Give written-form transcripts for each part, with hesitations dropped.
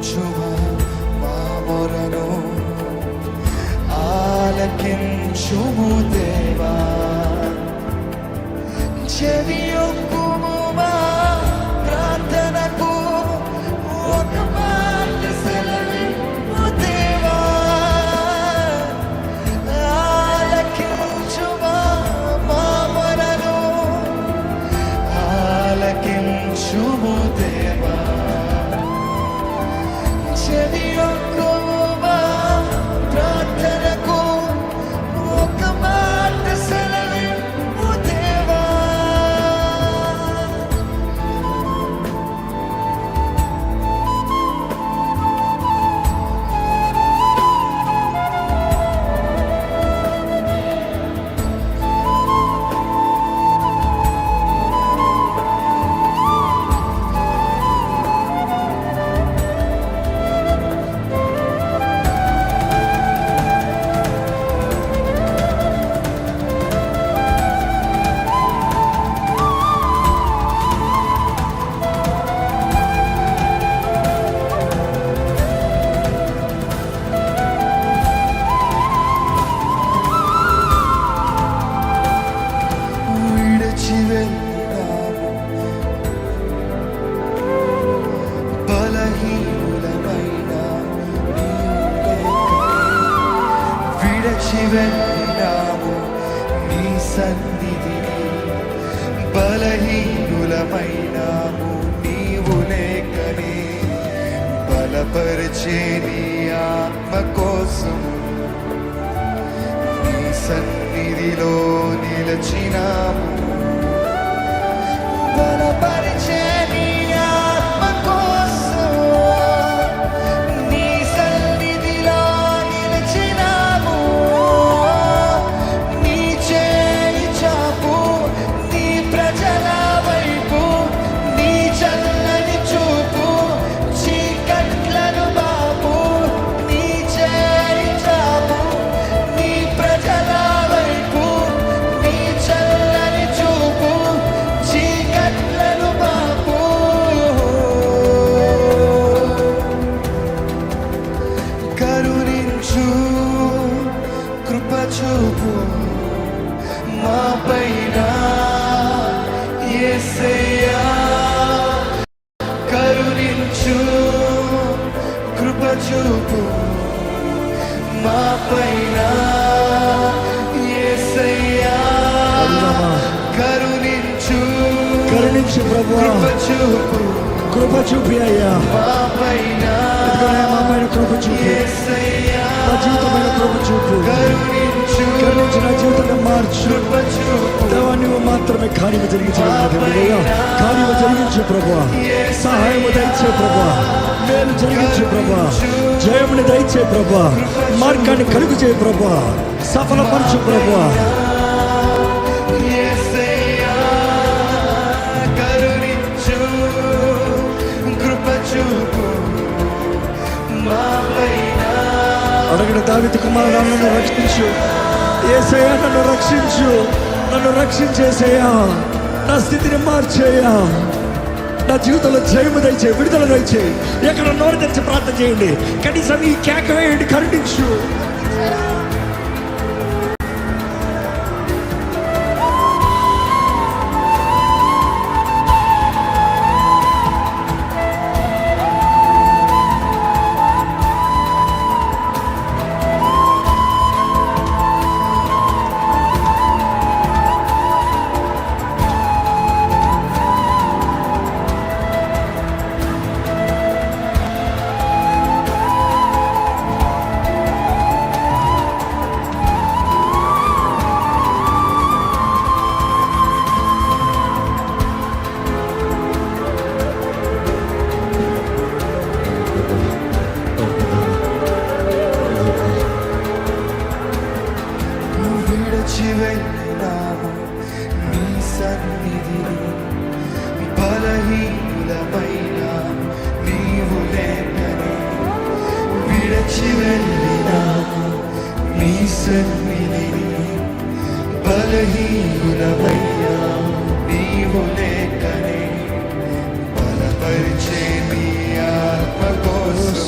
కరుణించుమా మా మొరను ఆలకించుము దేవా. చెవియొక్కుము మా ప్రార్థనకు ఒక మాట సెలవిమ్ము దేవా. ఆలకించుమా మా మొరను ఆలకించుము దేవా. చెవియొక్కుము మా ప్రార్థనకు ఒక మాట సెలవిమ్ము దేవా. విడిచి వెళ్ళినాము బలహీనులమైన విడిచి వెళ్ళినాము నీ సన్నిధిని. బలహీనులమైనాము నీవు లేకనే బలపరిచే నీ ఆత్మ కోసము నీ సన్నిధిలో నిలచినాము. బలపరిచే నీ ఆత్మ కోసము నీ సన్నిధిలో నిలచినాము. నీ చేయి చాపు నీ ప్రజల వైపు, నీ చల్లని చూపు చీకట్లను బాపు. నీ చేయి చాపు నీ ప్రజల వైపు, నీ చల్లని చూపు చీకట్లను బాపు. కరుణించు కృప చూపు మా పైన యేసయ్యా. కరుణించు కృప చూపు మా పైన యేసయ్యా. కరుణించు ప్రభువా, కృప చూపు కృప చూపి అయ్యా. మా పైన మా పైన కృప చూపి, యేసయ్యా. నా జీవితమైన కృప చూపు. కరుణించు కరుణించి నా జీవితాన్ని మార్చు. కృప చూపు దేవా, నీవు మాత్రమే కార్యము జరిగించగలవు. కార్యము జరిగించు ప్రభువా. సహాయము దయచే ప్రభువా. మేలు జరిగించు ప్రభువా. జయముని దయచే ప్రభువా. మార్గాన్ని కలుగు చేయ ప్రభువా. సఫలపరచు ప్రభువా. యేసయ్యా. కరుణించు కృప చూపు మా పైన. అడగిన దావీదు కుమారుడా, నన్ను రక్షించు యేసయ్యా. నన్ను రక్షించు, నన్ను రక్షించేసేయా. నా స్థితిని మార్చేయా. నా జీవితంలో జయము దయచేయి, విడుదల దయచేయి. ఎక్కడ నోరు తెచ్చి ప్రార్థన చేయండి. కనీసం ఈ కేక వేయండి, కరుణించు. వెళ్ళినాము నీ సన్నిధిని. బలహీనులమైన నీవు లేకనే విడిచి వెళ్ళినాము నీ సన్నిధిని. బలహీనులమైన నీవు లేకనే బలపరిచే నీ ఆత్మ కోసం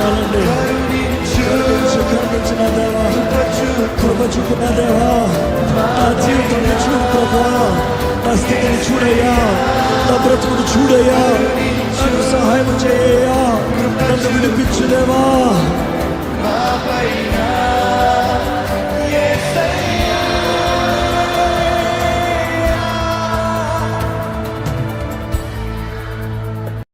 చాలండి. కరుణించిన దేవా, కృప చూపిన దేవా, నా జీవితాన్ని చూడు ప్రభా, నా స్థితిని చూడయ్యా, నా బ్రతుకును చూడయ్యా, నన్ను సహాయం చేయయ్యా, నన్ను విడిపించు దేవా. మా పైన